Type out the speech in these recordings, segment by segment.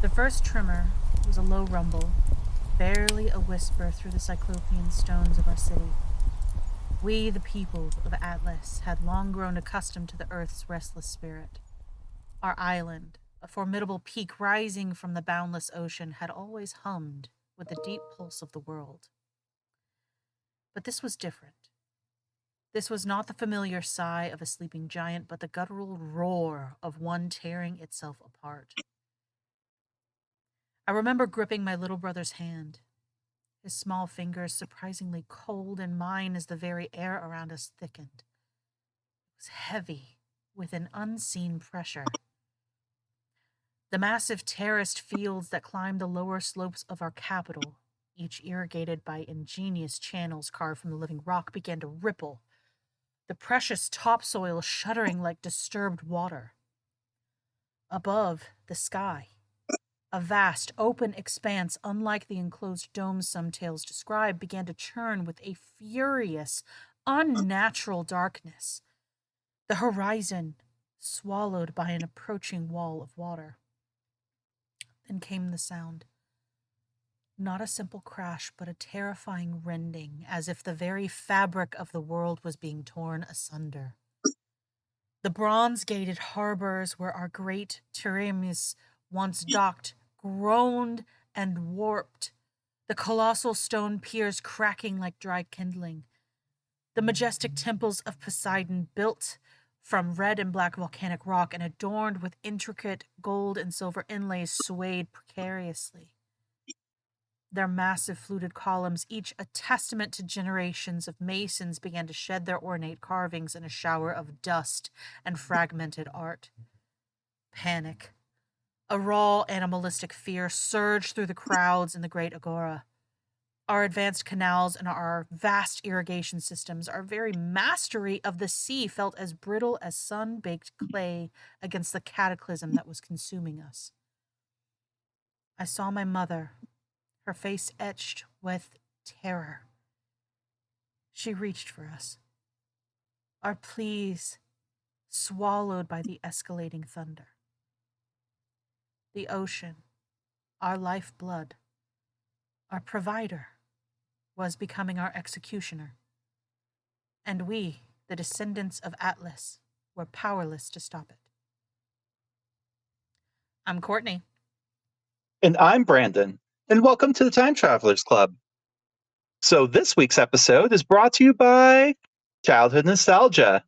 The first tremor was a low rumble, barely a whisper through the cyclopean stones of our city. We, the people of Atlas, had long grown accustomed to the earth's restless spirit. Our island, a formidable peak rising from the boundless ocean, had always hummed with the deep pulse of the world. But this was different. This was not the familiar sigh of a sleeping giant, but the guttural roar of one tearing itself apart. I remember gripping my little brother's hand, his small fingers surprisingly cold and mine as the very air around us thickened. It was heavy with an unseen pressure. The massive terraced fields that climbed the lower slopes of our capital, each irrigated by ingenious channels carved from the living rock, began to ripple, the precious topsoil shuddering like disturbed water. Above, the sky, a vast, open expanse, unlike the enclosed domes some tales describe, began to churn with a furious, unnatural darkness. The horizon swallowed by an approaching wall of water. Then came the sound. Not a simple crash, but a terrifying rending, as if the very fabric of the world was being torn asunder. The bronze-gated harbors where our great triremes once docked groaned and warped, the colossal stone piers cracking like dry kindling. The majestic temples of Poseidon, built from red and black volcanic rock and adorned with intricate gold and silver inlays, swayed precariously. Their massive fluted columns, each a testament to generations of masons, began to shed their ornate carvings in a shower of dust and fragmented art. Panic, a raw animalistic fear, surged through the crowds in the great agora. Our advanced canals and our vast irrigation systems, our very mastery of the sea, felt as brittle as sun-baked clay against the cataclysm that was consuming us. I saw my mother, her face etched with terror. She reached for us, our pleas swallowed by the escalating thunder. The ocean, our lifeblood, our provider, was becoming our executioner. And we, the descendants of Atlas, were powerless to stop it. I'm Courtney. And I'm Brandon, and welcome to the Time Travelers Club. So this week's episode is brought to you by Childhood Nostalgia.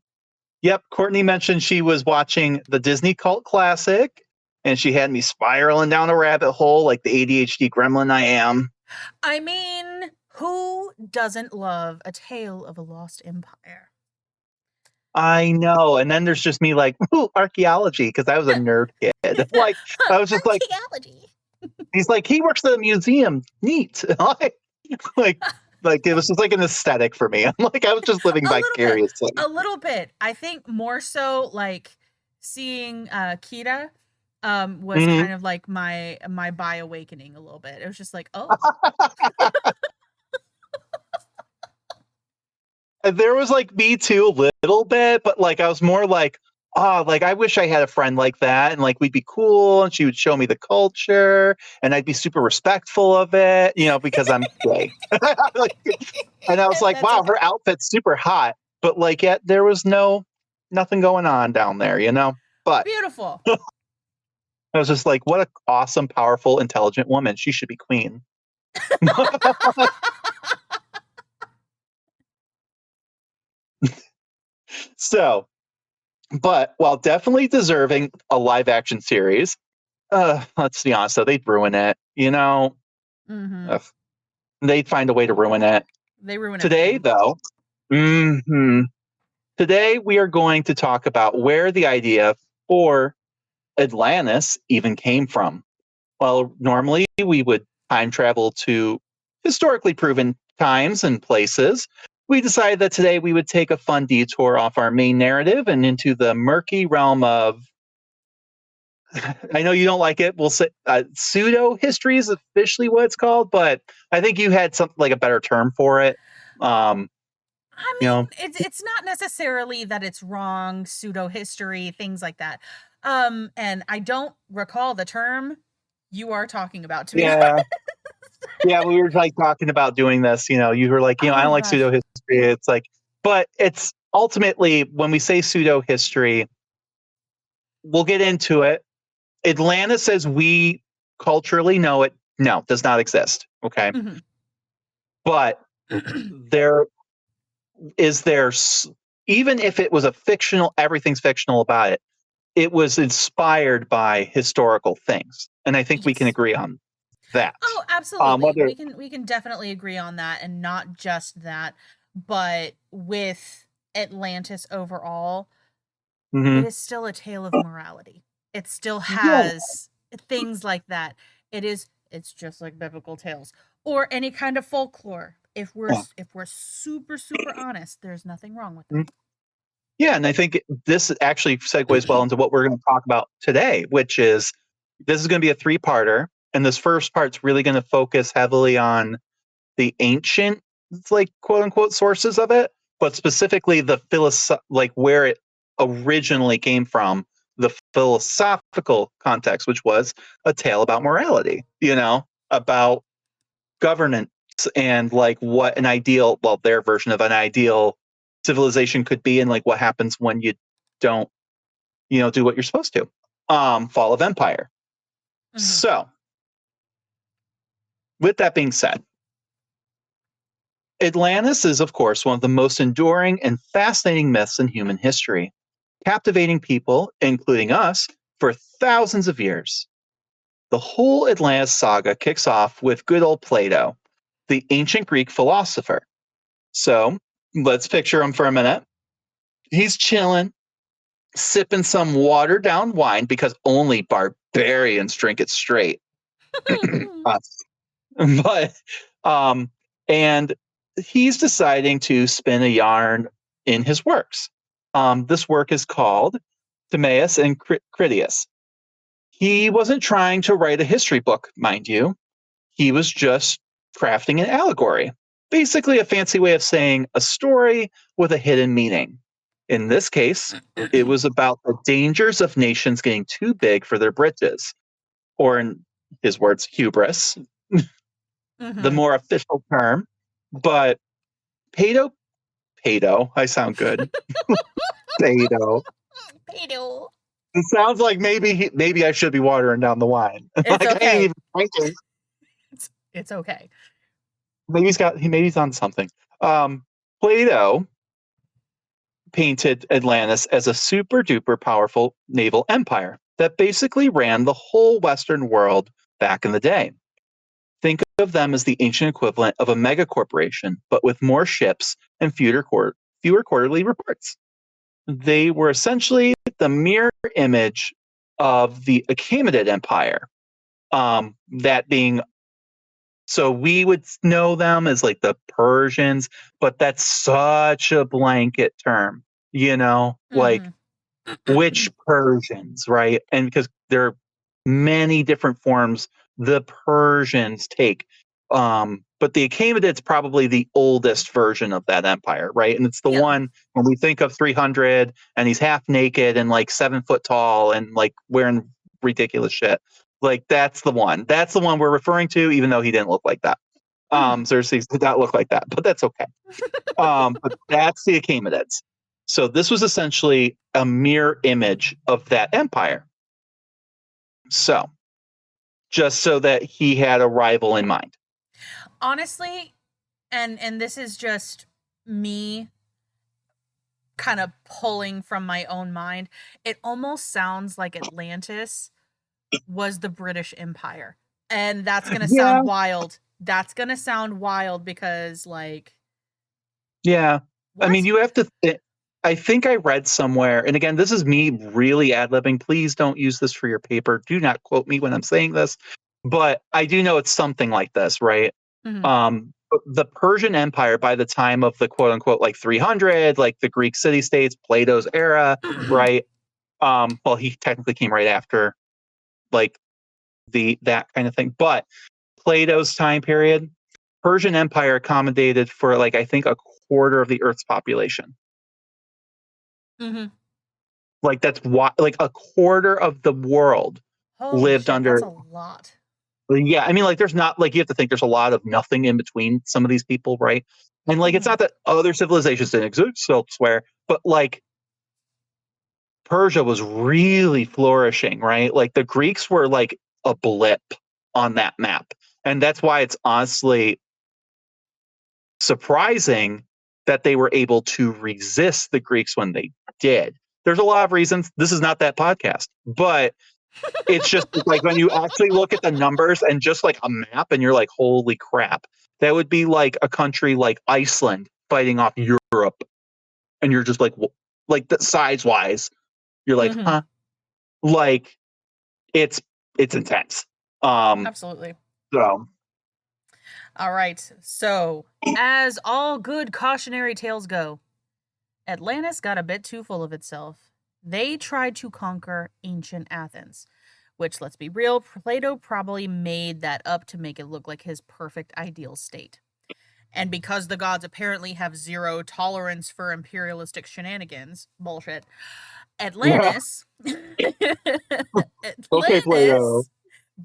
Yep, Courtney mentioned she was watching the Disney cult classic, and she had me spiraling down a rabbit hole like the ADHD gremlin I am. I mean, who doesn't love A Tale of a Lost Empire? I know, and then there's just me like, ooh, archaeology, because I was a nerd kid. Like, I was just like, Archaeology. he's like, he works at a museum. Neat. like it was just like an aesthetic for me. I'm like, I was just living vicariously. A little bit. I think more so like seeing Kira was kind of like my bi awakening a little bit. It was just like, oh. There was like me too a little bit, but like I was more like, like I wish I had a friend like that, and like we'd be cool, and she would show me the culture, and I'd be super respectful of it, because I'm gay. Like, and I was like, That's wow, okay. her outfit's super hot, but like yet there was nothing going on down there, But Beautiful. I was just like, what an awesome, powerful, intelligent woman. She should be queen. So, but while definitely deserving a live action series, let's be honest though, they'd ruin it. Mm-hmm. They'd find a way to ruin it. They ruin Today, everything. though, today we are going to talk about where the idea for Atlantis even came from. Well, normally we would time travel to historically proven times and places. We decided that today we would take a fun detour off our main narrative and into the murky realm of, I know you don't like it, we'll say pseudo history is officially what it's called, but I think you had something like a better term for it. I mean, it's not necessarily that it's wrong, pseudo history, things like that. And I don't recall the term you are talking about, to be honest. Yeah. Yeah, we were like talking about doing this, you were like, I Oh don't like gosh. pseudo history. It's like, but it's ultimately when we say pseudo history, we'll get into it. Atlantis, as we culturally know it, no, does not exist. Okay. Hmm. But there there, even if it was a fictional, everything's fictional about it, it was inspired by historical things. And I think we can Yes. agree on that. Oh, absolutely. Whether, We can definitely agree on that, and not just that, but with Atlantis overall, it mhm. is still a tale of morality. It still Yeah. has things like that. It's just like biblical tales or any kind of folklore. If we're super super honest, there's nothing wrong with Mhm. Yeah, and I think this actually segues well that. into what we're going to talk about today, which is this is going to be a three-parter, and this first part's really going to focus heavily on the ancient, like quote unquote, sources of it, but specifically the like where it originally came from, the philosophical context, which was a tale about morality, about governance and like what an ideal, well, their version of an ideal civilization could be, and like what happens when you don't, do what you're supposed to. Fall of empire. Hmm. So, with that being said, Atlantis is, of course, one of the most enduring and fascinating myths in human history, captivating people, including us, for thousands of years. The whole Atlantis saga kicks off with good old Plato, the ancient Greek philosopher. So let's picture him for a minute. He's chilling, sipping some watered down wine because only barbarians drink it straight. Us. But and he's deciding to spin a yarn in his works. This work is called Timaeus and Critias. He wasn't trying to write a history book, mind you. He was just crafting an allegory, basically a fancy way of saying a story with a hidden meaning. In this case, it was about the dangers of nations getting too big for their britches, or in his words, hubris, the Hmm. more official term. But Pato, Pato, I sound good. Pato. Pedo. It sounds like maybe I should be watering down the wine. It's Like I ain't okay. even drinking. It's okay. Maybe he's on something. Um, Plato painted Atlantis as a super duper powerful naval empire that basically ran the whole Western world back in the day. Think of them as the ancient equivalent of a mega corporation, but with more ships and fewer quarterly reports. They were essentially the mirror image of the Achaemenid Empire. That being, so we would know them as like the Persians, but that's such a blanket term, like Hmm. which Persians, right? And because there are many different forms the Persians take. But the Achaemenids probably the oldest version of that empire, right? And it's the Yeah. one when we think of 300 and he's half naked and like 7 foot tall and like wearing ridiculous shit. Like that's the one. That's the one we're referring to, even though he didn't look like that. Hmm. Xerxes did not look like that, but that's okay. But that's the Achaemenids. So this was essentially a mirror image of that empire. So just so that he had a rival in mind. Honestly, and this is just me kind of pulling from my own mind. It almost sounds like Atlantis was the British Empire. And that's going to Yeah, sound wild. That's going to sound wild because, like, yeah. I mean, what? you have to. I think I read somewhere, and again, this is me really ad libbing. Please don't use this for your paper. Do not quote me when I'm saying this, but I do know it's something like this, right? Hmm. The Persian Empire, by the time of the quote unquote like 300, like the Greek city states, Plato's era, right? Well, he technically came right after like the that kind of thing, but Plato's time period, Persian Empire accommodated for like I think a quarter of the Earth's population. Hmm. Like that's why like a quarter of the world Holy lived shit, that's under a lot. Yeah, I mean, like, there's not like you have to think there's a lot of nothing in between some of these people, right? And like, it's Mhm. not that other civilizations didn't exist elsewhere, but like Persia was really flourishing, right? Like the Greeks were like a blip on that map, and that's why it's honestly surprising that they were able to resist the Greeks when they did. There's a lot of reasons. This is not that podcast, but it's just like when you actually look at the numbers and just like a map and you're like, holy crap, that would be like a country like Iceland fighting off Europe. And you're just like, like the size wise, you're like, Mhm. huh? Like it's, it's intense. Um, Absolutely. so All right. So, as all good cautionary tales go, Atlantis got a bit too full of itself. They tried to conquer ancient Athens, which, let's be real, Plato probably made that up to make it look like his perfect ideal state. And because the gods apparently have zero tolerance for imperialistic shenanigans, bullshit, yeah. Atlantis Okay, Plato. Atlantis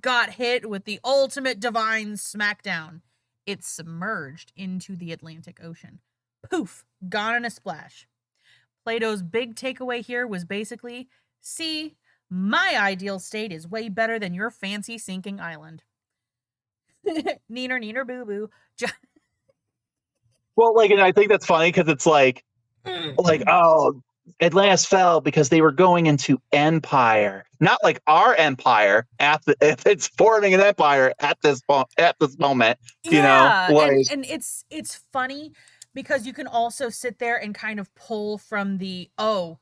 got hit with the ultimate divine smackdown. It submerged into the Atlantic Ocean. Poof, gone in a splash. Plato's big takeaway here was basically, see, my ideal state is way better than your fancy sinking island. Neener, neener, boo boo. Well, like, and I think that's funny because it's like, oh, Atlantis fell because they were going into empire, not like our empire if it's forming an empire at this moment, you know, Yeah, like and it's funny because you can also sit there and kind of pull from the, oh,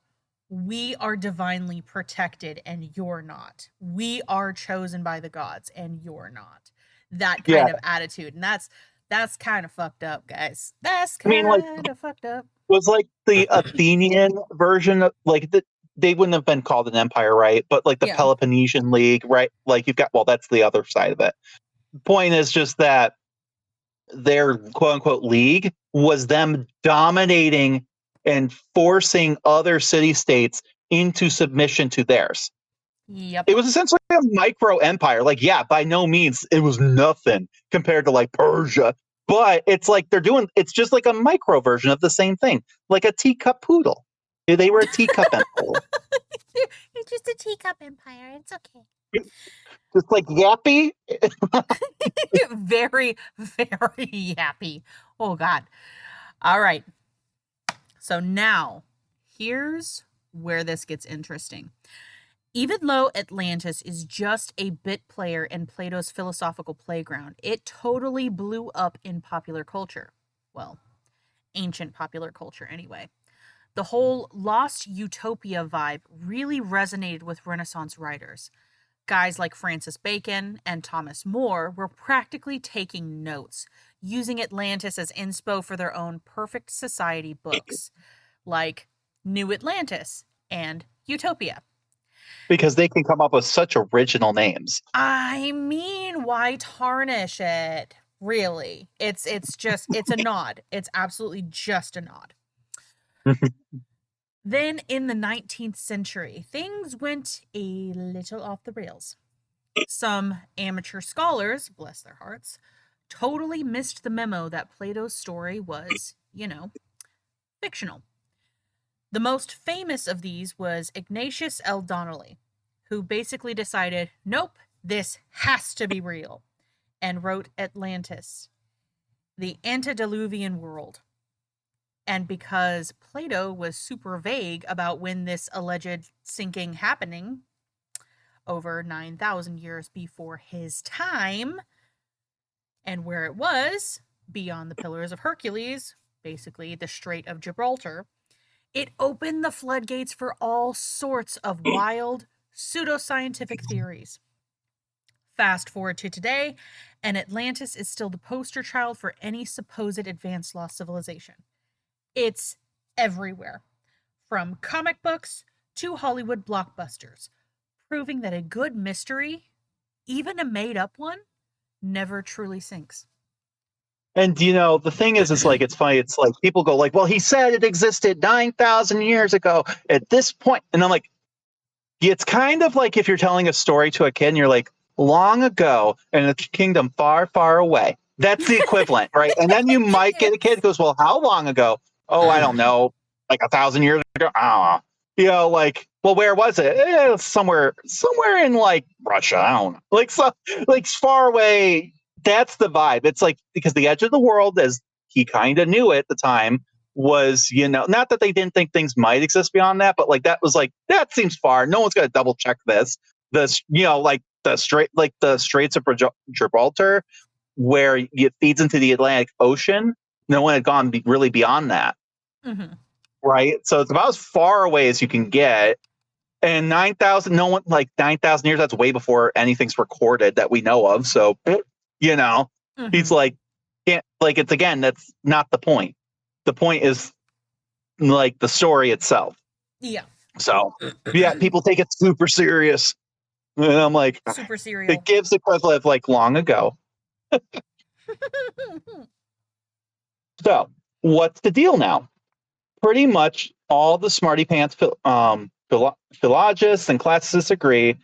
we are divinely protected and you're not. We are chosen by the gods and you're not. That yeah, kind of attitude. And that's kind of fucked up, guys. That's I mean, like kind of fucked up. was like the Athenian version of like they wouldn't have been called an empire, right? But like the Yeah. Peloponnesian League, right? Like you've got, well, that's the other side of it. Point is just that their quote unquote league was them dominating and forcing other city states into submission to theirs. Yep. It was essentially a micro empire. Like, yeah, by no means it was nothing compared to like Persia, but it's like they're doing, it's just like a micro version of the same thing, like a teacup poodle. They were a teacup empire. It's just a teacup empire. It's okay. Just like Yappy. Very, very happy. Oh, God. All right. So now, here's where this gets interesting. Even though Atlantis is just a bit player in Plato's philosophical playground, it totally blew up in popular culture. Well, ancient popular culture, anyway. The whole lost utopia vibe really resonated with Renaissance writers. Guys like Francis Bacon and Thomas More were practically taking notes, using Atlantis as inspo for their own perfect society books, like New Atlantis and Utopia. Because they can come up with such original names. I mean, why tarnish it? Really? It's a nod. It's absolutely just a nod. Then in the 19th century, things went a little off the rails. Some amateur scholars, bless their hearts, totally missed the memo that Plato's story was, fictional. The most famous of these was Ignatius L. Donnelly, who basically decided, nope, this has to be real, and wrote Atlantis, the antediluvian world. And because Plato was super vague about when this alleged sinking happening, over 9,000 years before his time, and where it was, beyond the Pillars of Hercules, basically the Strait of Gibraltar, it opened the floodgates for all sorts of wild, pseudoscientific theories. Fast forward to today, and Atlantis is still the poster child for any supposed advanced lost civilization. It's everywhere, from comic books to Hollywood blockbusters, proving that a good mystery, even a made up one, never truly sinks. And you know, the thing is, it's like it's funny. It's like people go like, "Well, he said it existed 9,000 years ago at this point," and I'm like, it's kind of like if you're telling a story to a kid, and you're like, long ago in a kingdom far, far away. That's the equivalent, right? And then you might get a kid who goes, well, how long ago? Oh, I don't know, like 1,000 years ago. Ah, like, well, where was it? Somewhere in like Russia. I don't know, like so, like far away. That's the vibe. It's like because the edge of the world, as he kind of knew at the time, was not that they didn't think things might exist beyond that, but like that was like that seems far. No one's going to double check this. This like the Straits of Gibraltar, where it feeds into the Atlantic Ocean. No one had gone really beyond that, right? So it's about as far away as you can get. And 9,000, no one like 9,000 years. That's way before anything's recorded that we know of. So he's like, can't like it's again. That's not the point. The point is like the story itself. Yeah. So yeah, people take it super serious. And I'm like, super serial. it gives the equivalent of like long ago. So what's the deal now? Pretty much all the smarty pants philologists and classicists agree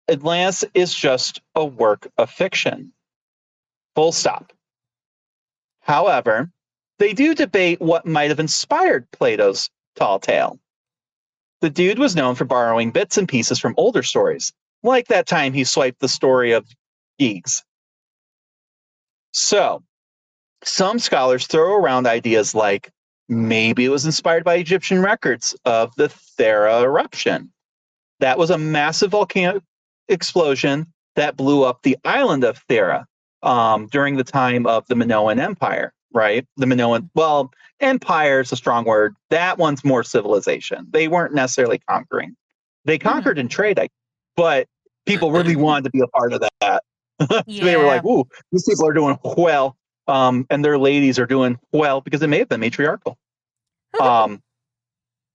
Atlantis is just a work of fiction. Full stop. However, they do debate what might have inspired Plato's tall tale. The dude was known for borrowing bits and pieces from older stories, like that time he swiped the story of geeks. So, some scholars throw around ideas like maybe it was inspired by Egyptian records of the Thera eruption. That was a massive volcanic explosion that blew up the island of Thera during the time of the Minoan Empire, right? The Minoan, well, empire is a strong word. That one's more civilization. They weren't necessarily conquering. They conquered and trade, but people really wanted to be a part of that. So they were like, ooh, these people are doing well. And their ladies are doing well because it may have been matriarchal.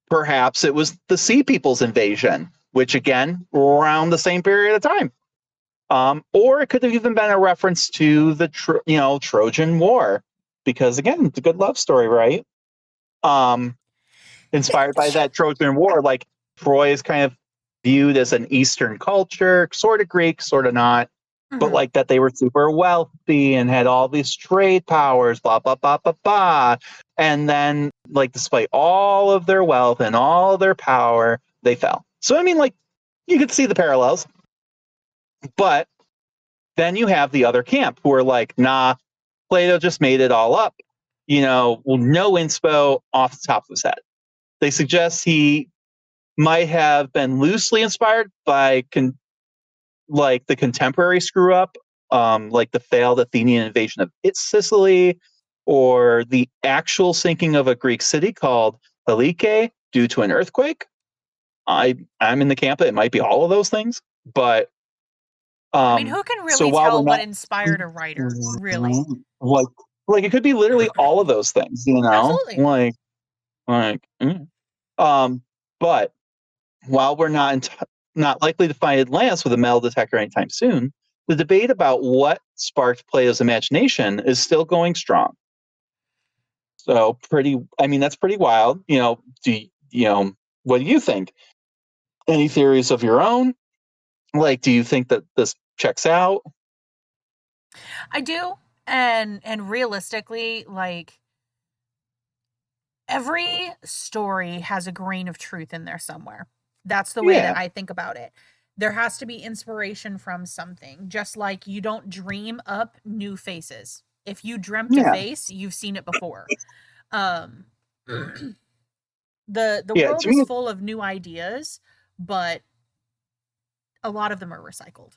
Perhaps it was the Sea People's invasion, which again, around the same period of time. Or it could have even been a reference to the Trojan War, because again, it's a good love story, right? Inspired by that Trojan War, like Troy is kind of viewed as an Eastern culture, sort of Greek, sort of not, but like that they were super wealthy and had all these trade powers, blah blah blah blah blah, and then like despite all of their wealth and all their power, they fell. So I mean, like you could see the parallels. But then you have the other camp who are like, nah, Plato just made it all up. Well, no inspo off the top of his head. They suggest he might have been loosely inspired by like the contemporary screw up, like the failed Athenian invasion of Sicily, or the actual sinking of a Greek city called Helike due to an earthquake. I'm in the camp that it might be all of those things, but I mean, who can really tell what inspired a writer? Really, like it could be literally all of those things, Absolutely. But while we're not likely to find Atlantis with a metal detector anytime soon, the debate about what sparked Plato's imagination is still going strong. So that's pretty wild. What do you think? Any theories of your own? Like, do you think that this checks out? I do, and realistically, like every story has a grain of truth in there somewhere. That's the way that I think about it. There has to be inspiration from something, just like you don't dream up new faces. If you dreamt a face, you've seen it before. Um, the world To is me, full of new ideas, but a lot of them are recycled.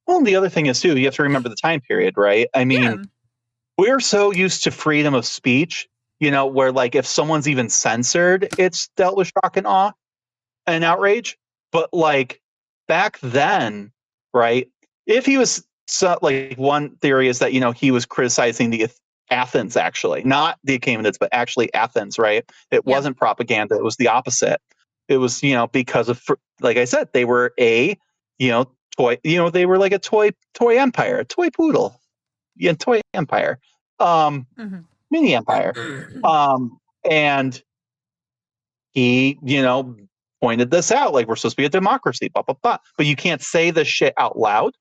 well, the other thing is too, you have to remember the time period, right? I mean, we're so used to freedom of speech, where like if someone's even censored, it's dealt with shock and awe and outrage. But like back then, right? If he was like one theory is that he was criticizing the Athens, actually, not the Achaemenids, but actually Athens, right? It wasn't propaganda; it was the opposite. It was because of, like I said, they were a toy. They were like a toy empire, a toy poodle, toy empire, mini empire, and he pointed this out. Like, we're supposed to be a democracy, blah, blah, blah. But you can't say this shit out loud.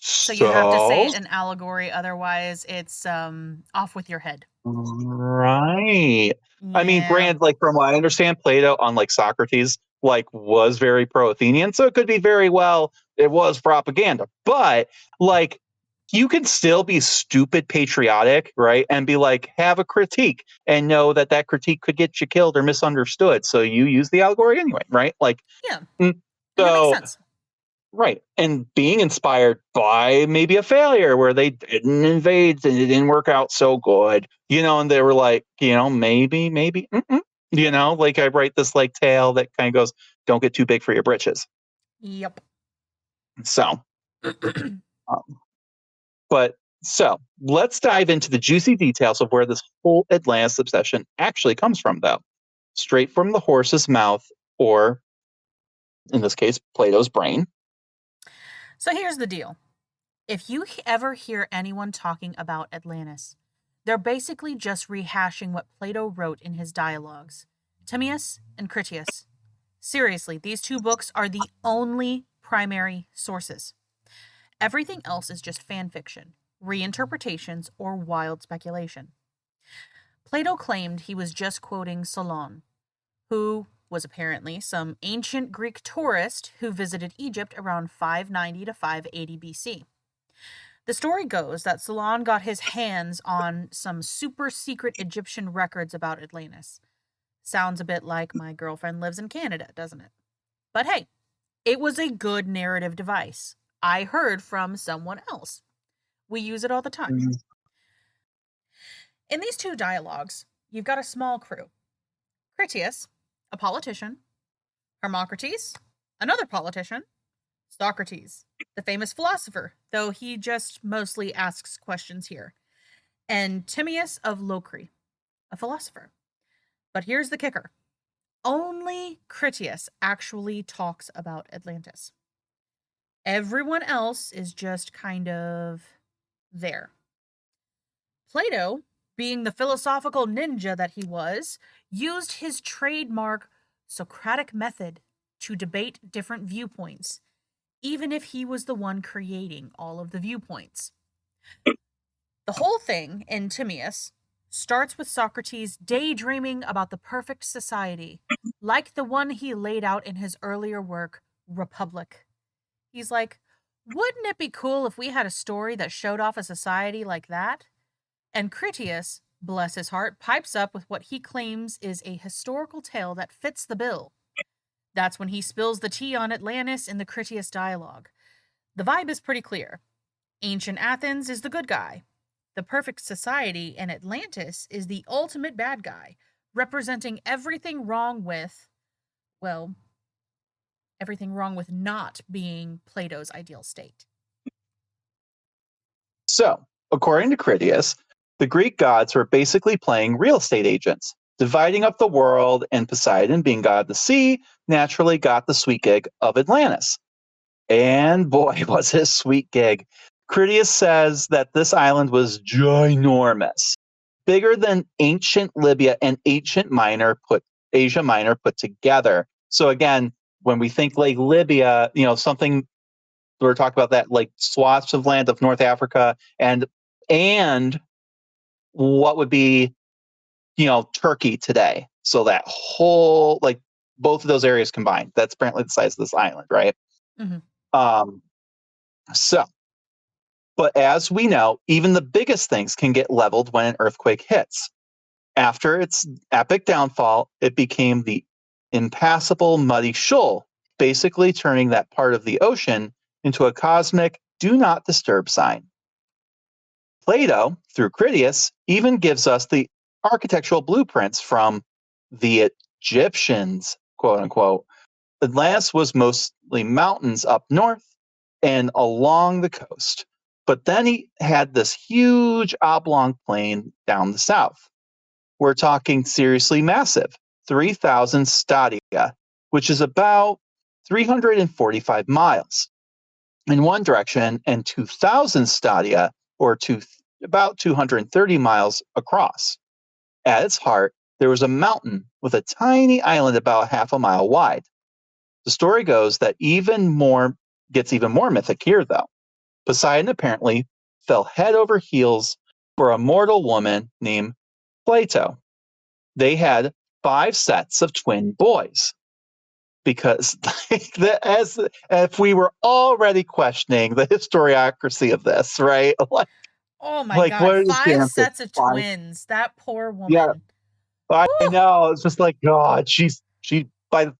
So you have to say So, it in allegory, otherwise it's off with your head. right. I mean, Yeah. granted, like from what I understand, Plato, unlike Socrates, like was very pro-Athenian, so it could be very well it was propaganda. But like, you can still be stupid patriotic, right? And be like, have a critique and know that that critique could get you killed or misunderstood. So you use the allegory anyway, right? Like, Yeah. mm, And that makes so sense. right. And being inspired by maybe a failure where they didn't invade and it didn't work out so good, and they were like, maybe, like I write this like tale that kind of goes, don't get too big for your britches. Yep. So, um, so let's dive into the juicy details of where this whole Atlantis obsession actually comes from, though. Straight from the horse's mouth, or in this case, Plato's brain. So here's the deal. If you ever hear anyone talking about Atlantis, they're basically just rehashing what Plato wrote in his dialogues. Timaeus and Critias. Seriously, these two books are the only primary sources. Everything else is just fan fiction, reinterpretations, or wild speculation. Plato claimed he was just quoting Solon, who was apparently some ancient Greek tourist who visited Egypt around 590 to 580 BC. The story goes that Solon got his hands on some super secret Egyptian records about Atlantis. Sounds a bit like My Girlfriend Lives in Canada, doesn't it? But hey, it was a good narrative device. I heard from someone else. We use it all the time. Mhm. In these two dialogues, you've got a small crew. Critias, a politician, Hermocrates, another politician, Socrates, the famous philosopher, though he just mostly asks questions here, and Timaeus of Locri, a philosopher. But here's the kicker. Only Critias actually talks about Atlantis. Everyone else is just kind of there. Plato, being the philosophical ninja that he was, used his trademark Socratic method to debate different viewpoints, even if he was the one creating all of the viewpoints. The whole thing in Timaeus starts with Socrates daydreaming about the perfect society, like the one he laid out in his earlier work, Republic. He's like, wouldn't it be cool if we had a story that showed off a society like that? And Critias, bless his heart, pipes up with what he claims is a historical tale that fits the bill. That's when he spills the tea on Atlantis in the Critias dialogue. The vibe is pretty clear. Ancient Athens is the good guy. The perfect society in Atlantis is the ultimate bad guy, representing everything wrong with, well, everything wrong with not being Plato's ideal state. So, according to Critias, the Greek gods were basically playing real estate agents, dividing up the world, and Poseidon, being god of the sea, naturally got the sweet gig of Atlantis. And boy, was it a sweet gig. Critias says that this island was ginormous, bigger than ancient Libya and Asia Minor put together. So again, when we think like Libya, something we're talking about that like swaths of land of North Africa and what would be Turkey today. So that whole like both of those areas combined. That's apparently the size of this island, right? Mm-hmm. Um, so, but as we know, even the biggest things can get leveled when an earthquake hits. After its epic downfall, it became the impassable muddy shoal, basically turning that part of the ocean into a cosmic do not disturb sign. Plato, through Critias, even gives us the architectural blueprints from the Egyptians, quote unquote. Atlantis was mostly mountains up north and along the coast. But then he had this huge oblong plain down the south. We're talking seriously massive, 3,000 stadia, which is about 345 miles in one direction and 2,000 stadia, or about 230 miles across. At its heart, there was a mountain with a tiny island about half a mile wide. The story goes that gets even more mythic here, though. Poseidon apparently fell head over heels for a mortal woman named Plato. They had 5 sets of twin boys because as if we were already questioning the historiography of this, right? Oh my Like God. what are the 5 chances? sets of 5? twins. That poor Yeah, woman. I Whew. know. It's just like God. She by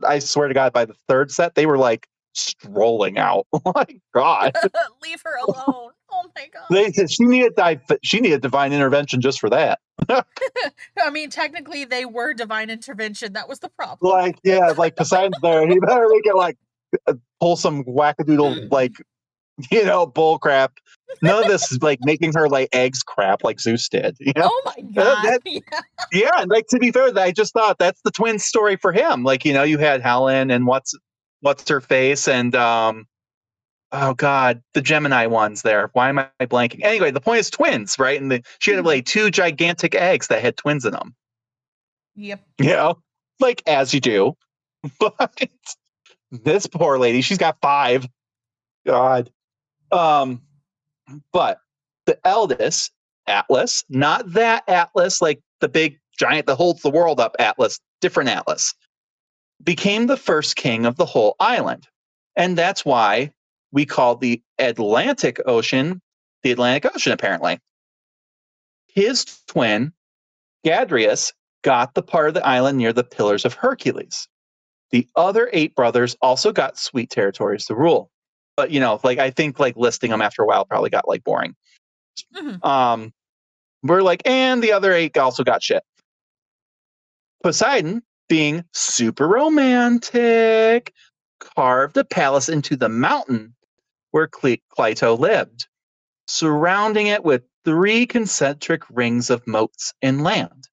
I swear to God, by the 3rd set, they were like strolling out. Like God, Leave her alone. Oh my God. she needed divine intervention just for that. I mean, technically, they were divine intervention. That was the problem. Like yeah, like Poseidon's there. He better make it like pull some wackadoodle like bull crap. None of this is like making her like eggs crap like Zeus did. Oh my God. That, Yeah. yeah, and like to be fair, I just thought that's the twin story for him. Like you had Helen and what's her face and oh God, the Gemini ones there. Why am I blanking? Anyway, the point is twins, right? And she had like 2 gigantic eggs that had twins in them. Yep. Like as you do. But this poor lady, she's got 5. God. Um, but the eldest, Atlas, not that Atlas, like the big giant that holds the world up Atlas, different Atlas, became the first king of the whole island. And that's why we call the Atlantic Ocean the Atlantic Ocean, apparently. His twin, Gadrius, got the part of the island near the Pillars of Hercules. The other 8 brothers also got sweet territories to rule. But, like I think like listing them after a while probably got like boring. Mhm. Um, we're like, and the other 8 also got shit. Poseidon, being super romantic, carved a palace into the mountain where Cleito lived, surrounding it with 3 concentric rings of moats inland.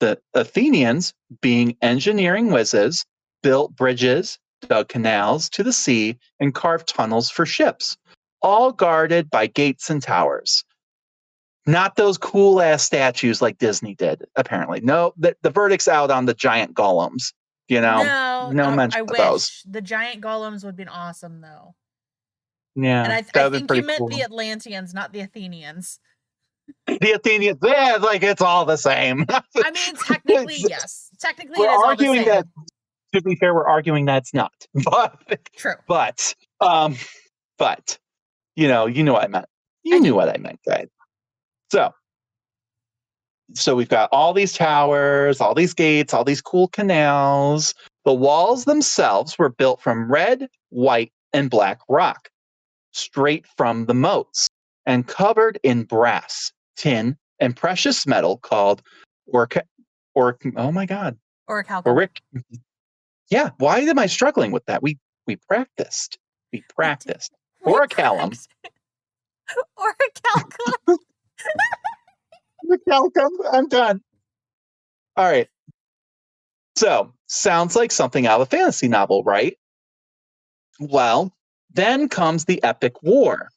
The Athenians, being engineering whizzes, built bridges, dug canals to the sea, and carved tunnels for ships, all guarded by gates and towers. Not those cool ass statues like Disney did, apparently. No, the verdict's out on the giant golems. No, No mention I of those. wish. The giant golems would have been awesome, though. And Yeah, I that would have been think you pretty meant the cool. Atlanteans, not the Athenians. The Athenians, yeah, like it's all the same. I mean, technically, yes. Technically, We're it is all the arguing that, same. to be fair, we're arguing that's not. True. But, um, but, you know what I meant. I You do. knew what I meant, guys. So we've got all these towers, all these gates, all these cool canals. The walls themselves were built from red, white, and black rock, straight from the moats, and covered in brass, tin, and precious metal called oh my God, Orichalcum. auric. Yeah, why am I struggling with that? We practiced. We We did. practiced. We Orichalcum. practiced. Orichalcum. Orichalcum. I'm done. All right. So, sounds like something out of a fantasy novel, right? Well, then comes the epic war.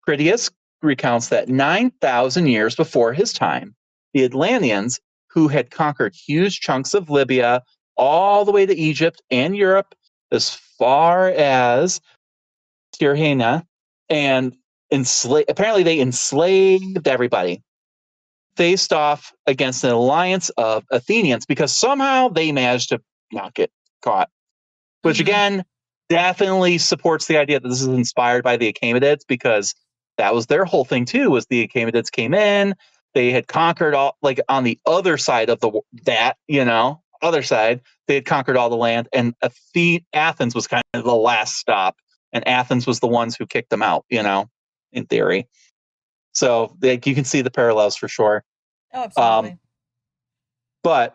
Critias recounts that 9,000 years before his time, the Atlanteans, who had conquered huge chunks of Libya all the way to Egypt and Europe, as far as Tyrrhenia, and apparently they enslaved everybody, faced off against an alliance of Athenians because somehow they managed to not get caught. Which Mm-hmm. again definitely supports the idea that this is inspired by the Achaemenids because that was their whole thing too. Was the Achaemenids came in, they had conquered all like on the other side of other side they had conquered all the land, and Athens was kind of the last stop, and Athens was the ones who kicked them out. In theory, so you can see the parallels for sure. Oh, Um, absolutely. but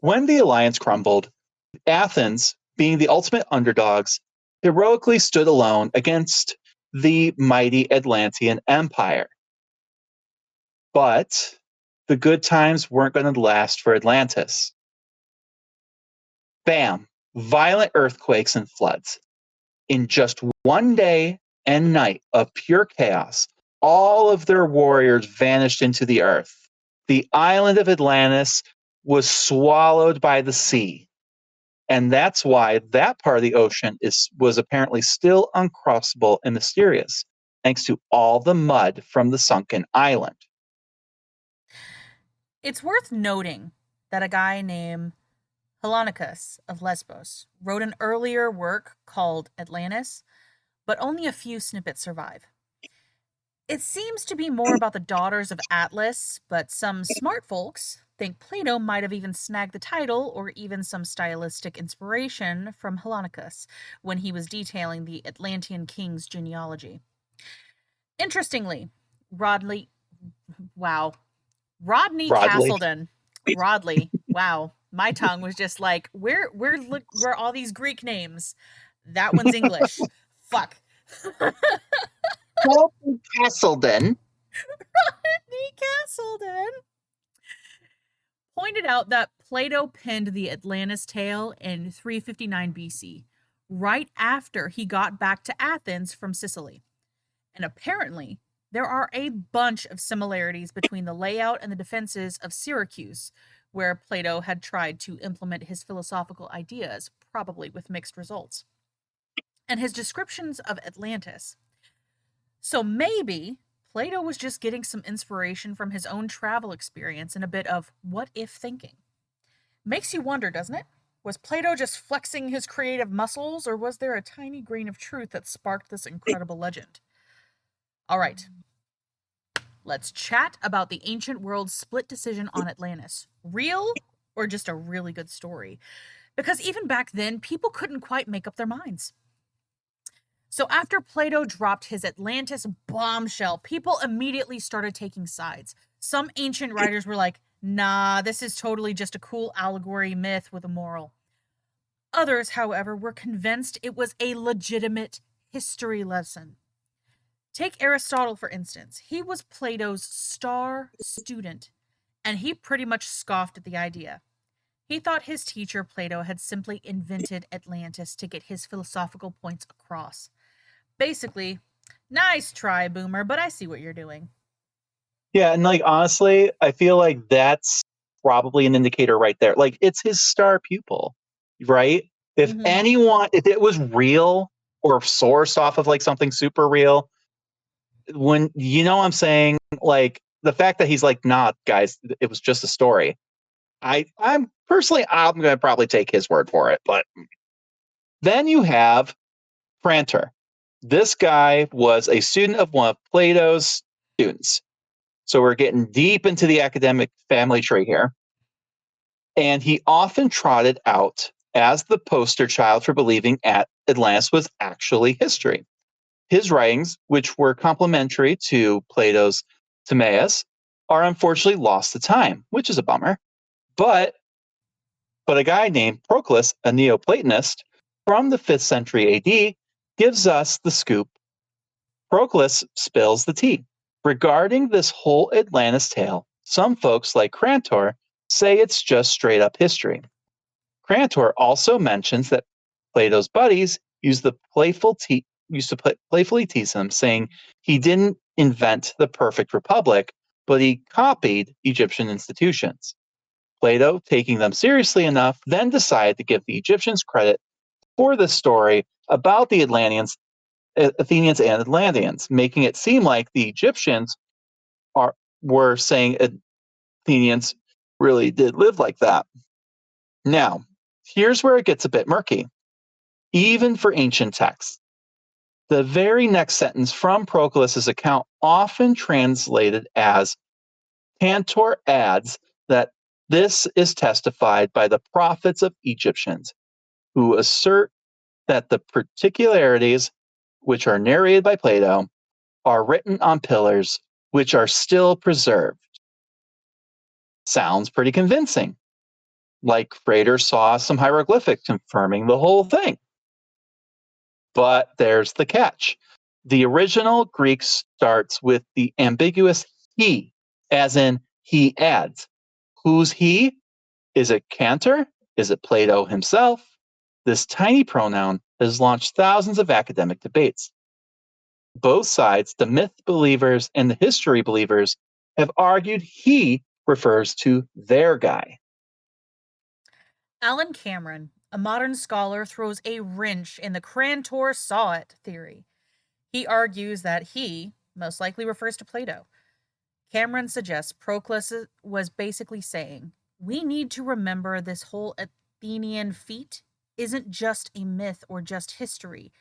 when the alliance crumbled, Athens, being the ultimate underdogs, heroically stood alone against the mighty Atlantean Empire. But the good times weren't going to last for Atlantis. Bam! Violent earthquakes and floods. In just one day and night of pure chaos, all of their warriors vanished into the earth. The island of Atlantis was swallowed by the sea. And that's why that part of the ocean was apparently still uncrossable and mysterious, thanks to all the mud from the sunken island. It's worth noting that a guy named Hellanicus of Lesbos wrote an earlier work called Atlantis, but only a few snippets survive. It seems to be more about the daughters of Atlas, but some smart folks think Plato might have even snagged the title or even some stylistic inspiration from Hellanicus when he was detailing the Atlantean king's genealogy. Interestingly, Rodley, wow, Rodney Broadly. Castleton, Rodley, wow, my tongue was just like, where are all these Greek names? That one's English. Fuck. Castleton. Rodney Castleton pointed out that Plato penned the Atlantis tale in 359 BC, right after he got back to Athens from Sicily. And apparently, there are a bunch of similarities between the layout and the defenses of Syracuse, where Plato had tried to implement his philosophical ideas, probably with mixed results, and his descriptions of Atlantis. So maybe Plato was just getting some inspiration from his own travel experience and a bit of what if thinking. Makes you wonder, doesn't it? Was Plato just flexing his creative muscles, or was there a tiny grain of truth that sparked this incredible legend? All right, let's chat about the ancient world's split decision on Atlantis. Real or just a really good story? Because even back then, people couldn't quite make up their minds. So after Plato dropped his Atlantis bombshell, people immediately started taking sides. Some ancient writers were like, nah, this is totally just a cool allegory myth with a moral. Others, however, were convinced it was a legitimate history lesson. Take Aristotle, for instance. He was Plato's star student, and he pretty much scoffed at the idea. He thought his teacher, Plato, had simply invented Atlantis to get his philosophical points across. Basically, nice try, Boomer, but I see what you're doing. Yeah, and like honestly, I feel like that's probably an indicator right there. Like it's his star pupil, right? Mm-hmm. If it was real or sourced off of like something super real, when you know what I'm saying, like the fact that he's like, nah, guys, it was just a story. I'm gonna probably take his word for it. But then you have Franter. This guy was a student of one of Plato's students. So we're getting deep into the academic family tree here. And he often trotted out as the poster child for believing Atlantis was actually history. His writings, which were complementary to Plato's Timaeus, are unfortunately lost to time, which is a bummer. But a guy named Proclus, a Neoplatonist from the 5th century AD, gives us the scoop. Proclus spills the tea. Regarding this whole Atlantis tale, some folks like Crantor say it's just straight up history. Crantor also mentions that Plato's buddies used to playfully tease him, saying he didn't invent the perfect republic, but he copied Egyptian institutions. Plato, taking them seriously enough, then decided to give the Egyptians credit for this story about the Athenians and Atlanteans, making it seem like the Egyptians are were saying Athenians really did live like that. Now, here's where it gets a bit murky, even for ancient texts. The very next sentence from Proclus's account, often translated as Cantor, adds that this is testified by the prophets of Egyptians, who assert that the particularities which are narrated by Plato are written on pillars which are still preserved. Sounds pretty convincing. Like Frater saw some hieroglyphics confirming the whole thing. But there's the catch. The original Greek starts with the ambiguous he, as in he adds. Who's he? Is it Cantor? Is it Plato himself? This tiny pronoun has launched thousands of academic debates. Both sides, the myth believers and the history believers, have argued he refers to their guy. Alan Cameron, A modern scholar throws a wrench in the Crantor saw it theory. He argues that he most likely refers to Plato. Cameron suggests Proclus was basically saying, we need to remember this whole Athenian feat isn't just a myth or just history,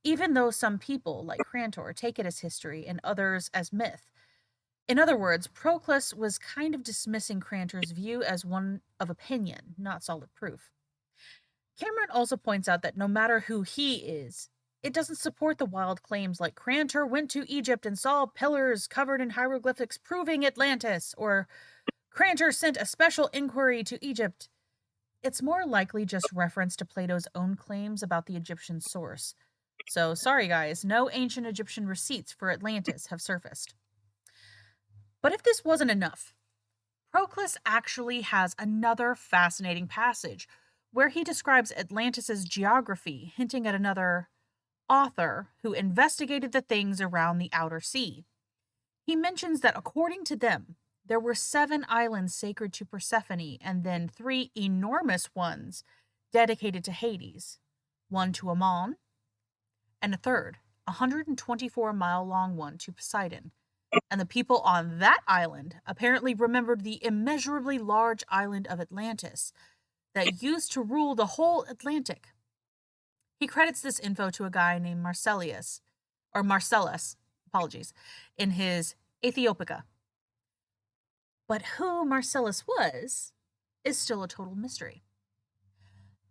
even though some people, like Crantor, take it as history and others as myth. In other words, Proclus was kind of dismissing Crantor's view as one of opinion, not solid proof. Cameron also points out that no matter who he is, it doesn't support the wild claims like Crantor went to Egypt and saw pillars covered in hieroglyphics proving Atlantis, or Crantor sent a special inquiry to Egypt. It's more likely just reference to Plato's own claims about the Egyptian source. So, sorry guys, no ancient Egyptian receipts for Atlantis have surfaced. But if this wasn't enough, Proclus actually has another fascinating passage where he describes Atlantis's geography, hinting at another author who investigated the things around the outer sea. He mentions that according to them, there were 7 islands sacred to Persephone and then 3 enormous ones dedicated to Hades, one to Ammon, and a third, 124-mile long one to Poseidon. And the people on that island apparently remembered the immeasurably large island of Atlantis that used to rule the whole Atlantic. He credits this info to a guy named Marcellus, apologies, in his Aethiopica. But who Marcellus was is still a total mystery.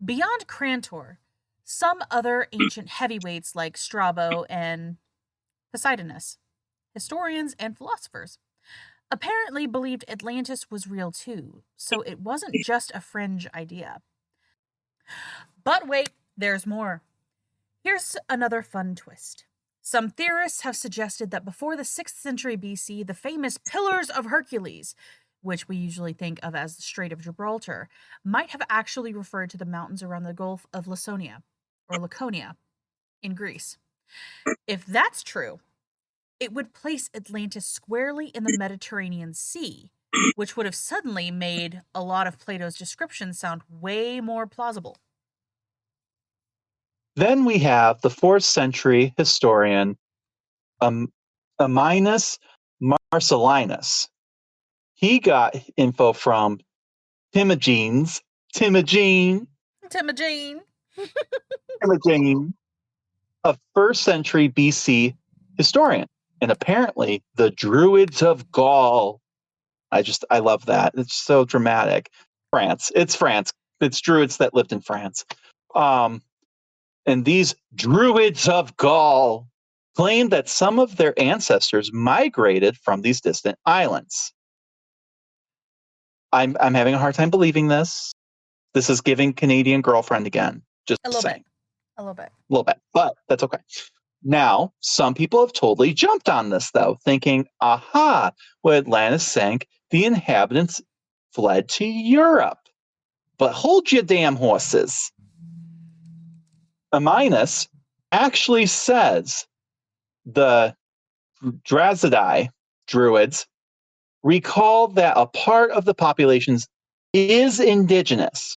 Beyond Crantor, some other ancient heavyweights like Strabo and Poseidonus, historians and philosophers, apparently believed Atlantis was real too, so it wasn't just a fringe idea. But wait, there's more. Here's another fun twist. Some theorists have suggested that before the 6th century BC, the famous Pillars of Hercules, which we usually think of as the Strait of Gibraltar, might have actually referred to the mountains around the Gulf of Laconia in Greece. If that's true, it would place Atlantis squarely in the Mediterranean Sea, which would have suddenly made a lot of Plato's descriptions sound way more plausible. Then we have the 4th century historian Ammianus Marcellinus. He got info from Timogene, Timogene. a 1st century BC historian, and apparently the Druids of Gaul. I love that. It's so dramatic. France. It's France. It's Druids that lived in France. And these Druids of Gaul claim that some of their ancestors migrated from these distant islands. I'm having a hard time believing this. This is giving Canadian Girlfriend again. Just A little saying. bit. A little bit. A little bit, but that's okay. Now, some people have totally jumped on this, though, thinking, aha, when Atlantis sank, the inhabitants fled to Europe. But hold your damn horses. Ammianus actually says the Drazidai, Druids, recall that a part of the populations is indigenous,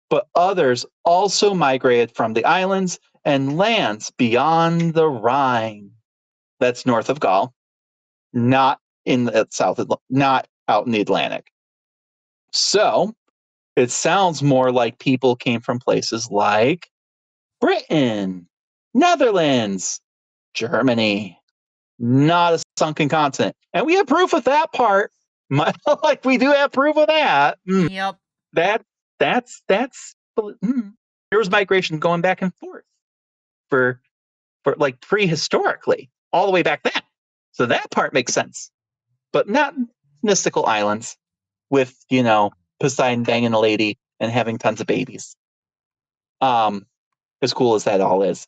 but others also migrated from the islands and lands beyond the Rhine. That's north of Gaul, not in the south, not out in the Atlantic. So it sounds more like people came from places like Britain, Netherlands, Germany, not a sunken continent. And we have proof of that part. Like we do have proof of that. Yep. That's there was migration going back and forth for like prehistorically, all the way back then. So that part makes sense. But not mystical islands with, Poseidon banging a lady and having tons of babies. As cool as that all is.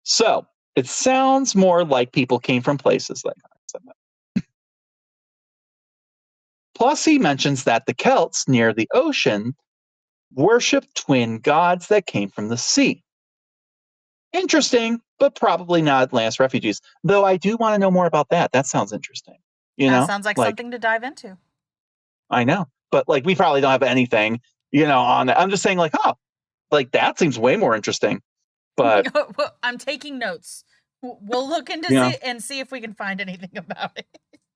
So it sounds more like people came from places like that. Plus, he mentions that the Celts near the ocean worshiped twin gods that came from the sea. Interesting, but probably not Atlantis refugees. Though I do want to know more about that. That sounds interesting. That sounds like something to dive into. I know. But we probably don't have anything, on that. I'm just saying, Like that seems way more interesting. But I'm taking notes. We'll look into you know, see if we can find anything about it.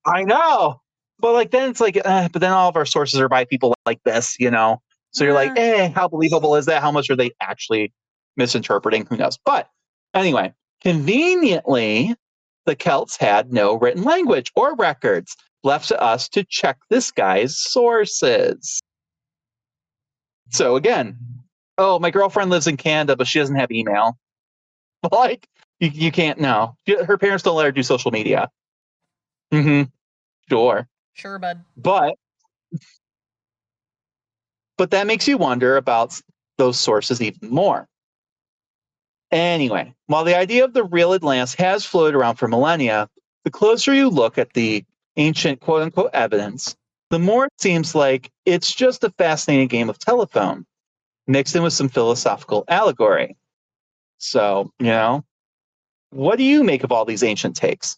I know. But like then it's like, but then all of our sources are by people like this, you know. So you're like, Uh, how believable is that? How much are they actually misinterpreting? Who knows? But anyway, conveniently, the Celts had no written language or records left to us to check this guy's sources. So again, oh, my girlfriend lives in Canada, but she doesn't have email. Like, you can't know. Her parents don't let her do social media. Mm-hmm. Sure. sure, bud. But that makes you wonder about those sources even more. Anyway, while the idea of the real Atlantis has floated around for millennia, the closer you look at the ancient quote unquote evidence, the more it seems like it's just a fascinating game of telephone mixed in with some philosophical allegory. So, what do you make of all these ancient takes?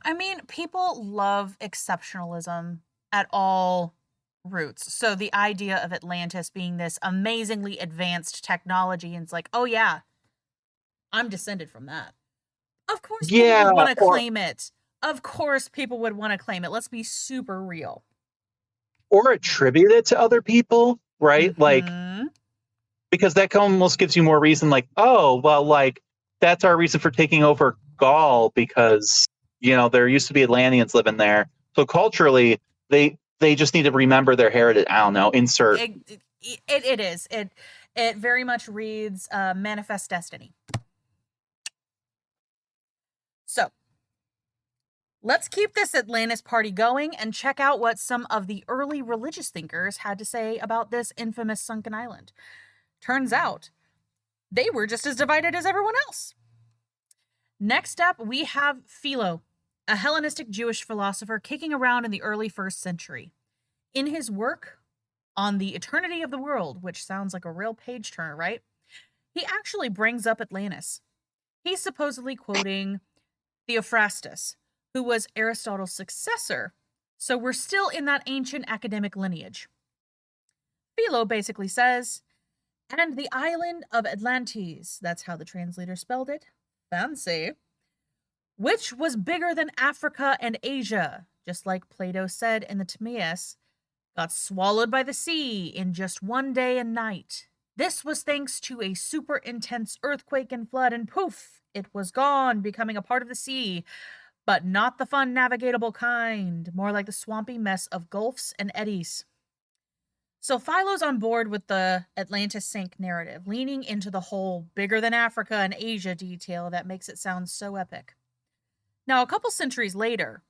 I mean, people love exceptionalism at all roots. So the idea of Atlantis being this amazingly advanced technology, and it's like, oh yeah, I'm descended from that. Of course, people Yeah, would want to or claim it. Of course, people would want to claim it. Let's be super real. attribute it to other people, right? Like, Hmm. because that almost gives you more reason, like, oh well, like that's our reason for taking over Gaul, because there used to be Atlanteans living there, so culturally they just need to remember their heritage. I don't know, insert. It is. It very much reads manifest destiny. So let's keep this Atlantis party going and check out what some of the early religious thinkers had to say about this infamous sunken island. Turns out they were just as divided as everyone else. Next up, we have Philo, a Hellenistic Jewish philosopher kicking around in the early first century. In his work on the eternity of the world, which sounds like a real page turner, right? He actually brings up Atlantis. He's supposedly quoting Theophrastus, who was Aristotle's successor. So we're still in that ancient academic lineage. Philo basically says, and the island of Atlantis, that's how the translator spelled it, fancy, which was bigger than Africa and Asia, just like Plato said in the Timaeus, got swallowed by the sea in just one day and night. This was thanks to a super intense earthquake and flood, and poof, it was gone, becoming a part of the sea, but not the fun navigatable kind, more like the swampy mess of gulfs and eddies. So Philo's on board with the Atlantis sank narrative, leaning into the whole bigger than Africa and Asia detail that makes it sound so epic. Now, a couple centuries later,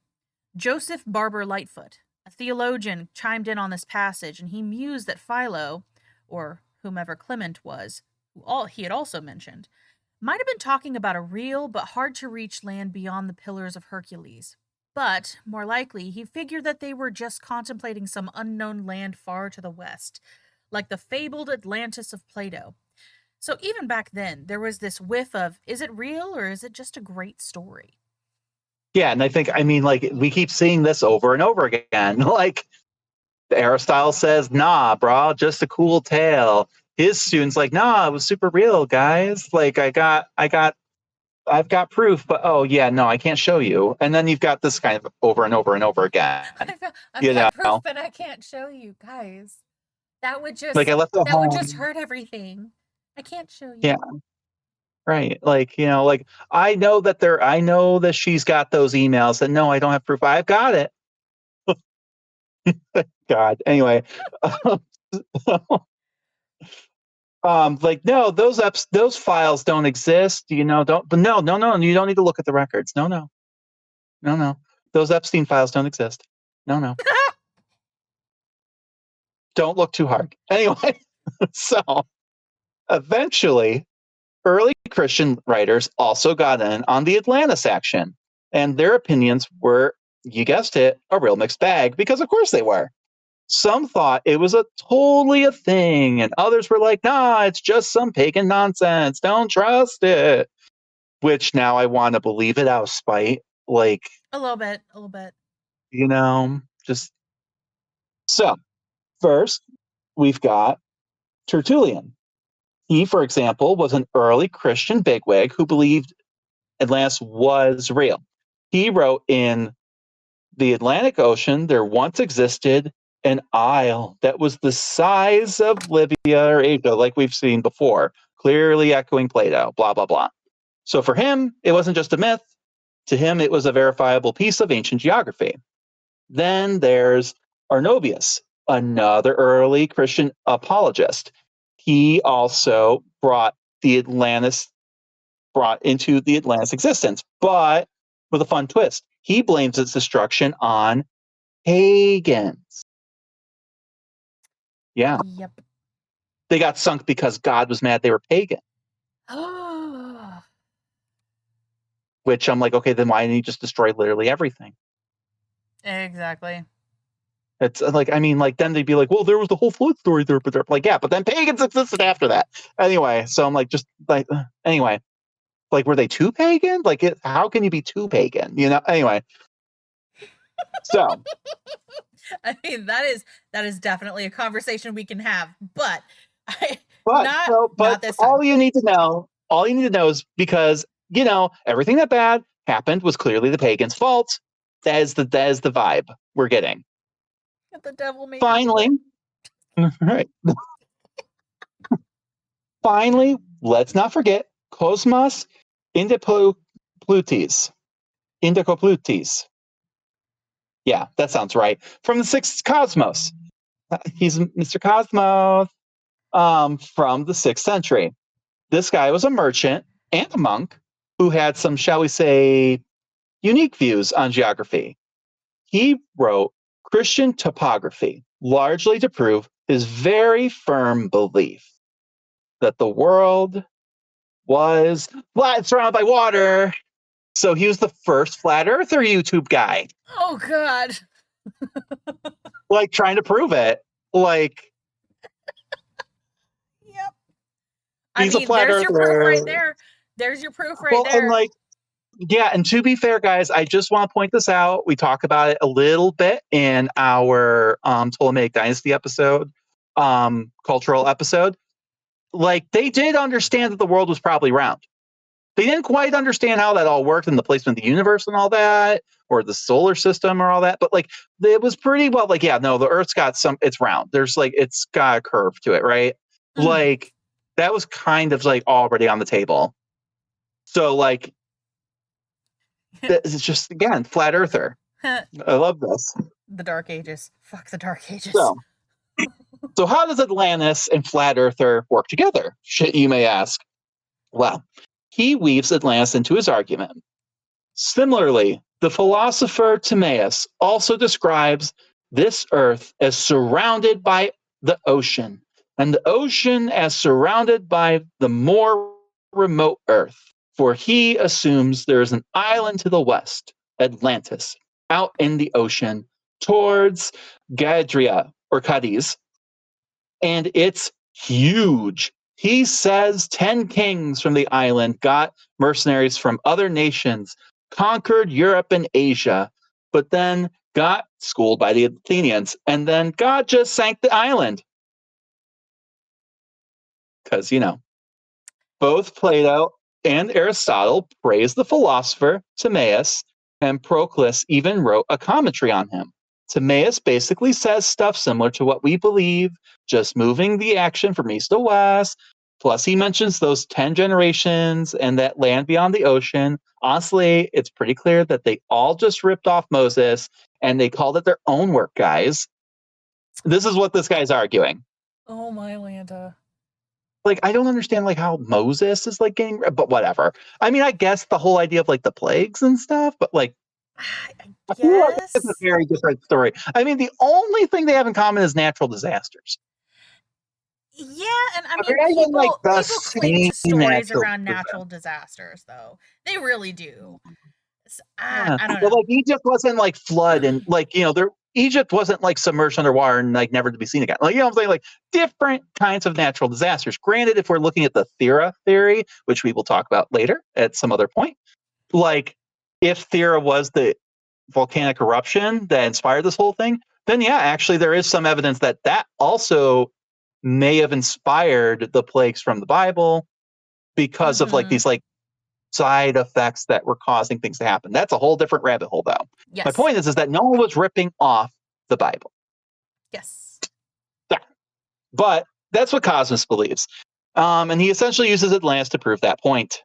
Joseph Barber Lightfoot, a theologian, chimed in on this passage, and he mused that Philo, or whomever Clement was, who he had also mentioned, might have been talking about a real but hard to reach land beyond the Pillars of Hercules. But, more likely, he figured that they were just contemplating some unknown land far to the west, like the fabled Atlantis of Plato. So even back then, there was this whiff of, is it real or is it just a great story? Yeah, and I mean, like, we keep seeing this over and over again. Like, Aristotle says, nah, bro, just a cool tale. His students like, nah, it was super real, guys. Like, I've got proof, but oh yeah, no, I can't show you. And then you've got this kind of over and over and over again. I've You got proof, know, but I can't show you guys. like I left at That would just home. hurt everything. I can't show Yeah, you. right. Like, like I know that she's got those emails, and no, I don't have proof. I've got it. God. Anyway, like no, those files don't exist. Don't. But no, no, no. You don't need to look at the records. No, no, no, no. Those Epstein files don't exist. No, no. Don't look too hard. Anyway, so eventually, early Christian writers also got in on the Atlantis action, and their opinions were, you guessed it, a real mixed bag, because of course they were. Some thought it was totally a thing, and others were like, nah, it's just some pagan nonsense. Don't trust it. Which now I want to believe it out of spite. Like, A little bit, a little bit. just so first we've got Tertullian. He, for example, was an early Christian bigwig who believed Atlantis was real. He wrote in the Atlantic Ocean, there once existed an isle that was the size of Libya or Asia, like we've seen before, clearly echoing Plato, blah, blah, blah. So for him, it wasn't just a myth. To him, it was a verifiable piece of ancient geography. Then there's Arnobius, another early Christian apologist. He also brought into the Atlantis existence, but with a fun twist. He blames its destruction on pagans. Yeah. Yep. They got sunk because God was mad they were pagan. Oh. Which I'm like, okay, then why didn't he just destroy literally everything? Exactly. It's like, I mean, like, then they'd be like, well, there was the whole flood story there, but they're like, yeah, but then pagans existed after that. Anyway, so I'm like, just like, anyway, like, were they too pagan? Like, how can you be too pagan? You know, anyway. So, I mean, that is definitely a conversation we can have, but but not this time. all you need to know is because, you know, everything that bad happened was clearly the pagans' fault. That is the vibe we're getting. The devil made me do Finally, it. right. Finally, let's not forget Cosmos Indicopleutes. Indicopleutes. Yeah, that sounds right. From the sixth Cosmos. He's Mr. Cosmos from the 6th century. This guy was a merchant and a monk who had some, shall we say, unique views on geography. He wrote Christian topography, largely to prove his very firm belief that the world was flat, surrounded by water. So he was the first flat earther YouTube guy, Oh God. like trying to prove it. Like, Yep. I he's a mean, flat there's your proof earther. right there. There's your proof right Well, and there. like, yeah, and to be fair, guys, I just want to point this out. We talk about it a little bit in our Ptolemaic Dynasty episode, cultural episode. Like, they did understand that the world was probably round. They didn't quite understand how that all worked and the placement of the universe and all that, or the solar system or all that. But like, it was pretty well like, yeah, no, the Earth's got it's round. There's like, it's got a curve to it, right? Mm. Like, that was kind of like already on the table. So like, it's just again, flat earther. I love this. The Dark Ages. Fuck the Dark Ages. So, so how does Atlantis and flat earther work together? Shit, you may ask. Well, he weaves Atlantis into his argument. Similarly, the philosopher Timaeus also describes this earth as surrounded by the ocean, and the ocean as surrounded by the more remote earth. For he assumes there is an island to the west, Atlantis, out in the ocean towards Gadria or Cadiz, and it's huge. He says 10 kings from the island got mercenaries from other nations, conquered Europe and Asia, but then got schooled by the Athenians, and then God just sank the island. Because, you know, both Plato and Aristotle praised the philosopher Timaeus, and Proclus even wrote a commentary on him. Timaeus basically says stuff similar to what we believe, just moving the action from east to west. Plus, he mentions those 10 generations and that land beyond the ocean. Honestly, it's pretty clear that they all just ripped off Moses and they called it their own work, guys. This is what this guy's arguing. Oh my Lanta. Like, I don't understand like how Moses is like getting, but whatever. I mean, I guess the whole idea of like the plagues and stuff, but like, I I feel like it's a guess. very different story. I mean, the only thing they have in common is natural disasters. Yeah, and I But mean they're not even like the people cling same to stories natural around disaster. natural disasters though. They really do. Yeah. I don't But know. like Egypt wasn't like flood and like, you know, Egypt wasn't like submerged underwater and like never to be seen again. Like, you know what I'm saying? Like different kinds of natural disasters. Granted, if we're looking at the Thera theory, which we will talk about later at some other point, like if Thera was the volcanic eruption that inspired this whole thing, then yeah, actually there is some evidence that that also may have inspired the plagues from the Bible because of like these like side effects that were causing things to happen. That's a whole different rabbit hole, though. Yes. My point is that no one was ripping off the Bible. Yes. Yeah. But that's what Cosmos believes. And he essentially uses Atlantis to prove that point.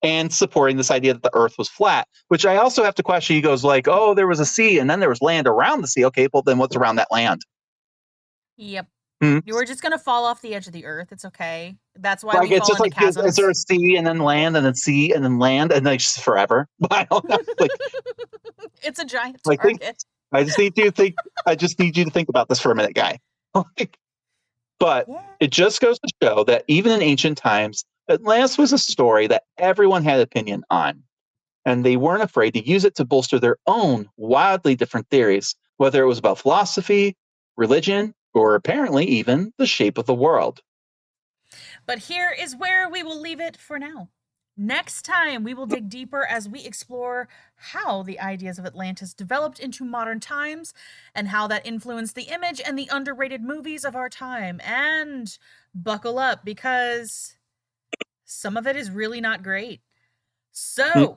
And supporting this idea that the earth was flat, which I also have to question. He goes like, oh, there was a sea and then there was land around the sea. Okay, well, then what's around that land? Yep. Hmm? You were just going to fall off the edge of the earth. It's okay. That's why Like, we it's fall just into like, chasms. is there a sea and then land and then sea and then land and then just forever? I don't know. Like, it's a giant like target. I just need you to think. I just need you to think about this for a minute, guy. But Yeah. it just goes to show that even in ancient times, Atlantis was a story that everyone had opinion on. And they weren't afraid to use it to bolster their own wildly different theories, whether it was about philosophy, religion, or apparently even the shape of the world. But here is where we will leave it for now. Next time, we will dig deeper as we explore how the ideas of Atlantis developed into modern times and how that influenced the image and the underrated movies of our time. And buckle up because some of it is really not great. So,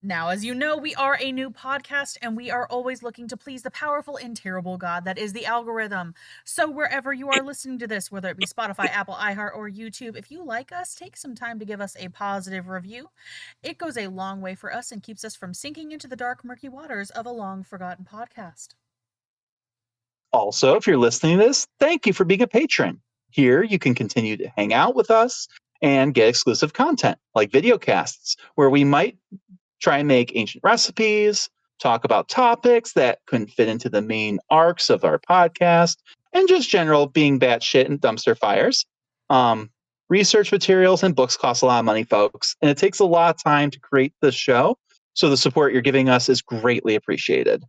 now, as you know, we are a new podcast and we are always looking to please the powerful and terrible God that is the algorithm. So, wherever you are listening to this, whether it be Spotify, Apple, iHeart, or YouTube, if you like us, take some time to give us a positive review. It goes a long way for us and keeps us from sinking into the dark, murky waters of a long forgotten podcast. Also, if you're listening to this, thank you for being a patron. Here, you can continue to hang out with us and get exclusive content like video casts, where we might try and make ancient recipes, talk about topics that couldn't fit into the main arcs of our podcast, and just general being batshit and dumpster fires. Research materials and books cost a lot of money, folks, and it takes a lot of time to create this show. So the support you're giving us is greatly appreciated.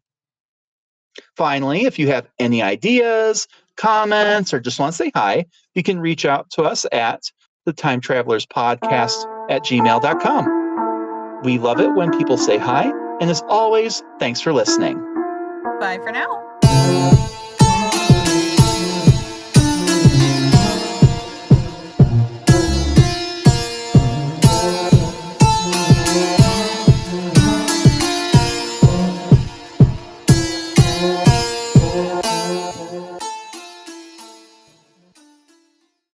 Finally, if you have any ideas, comments, or just want to say hi, you can reach out to us at the Time Travelers Podcast at gmail.com. We love it when people say hi, and as always, thanks for listening. Bye for now.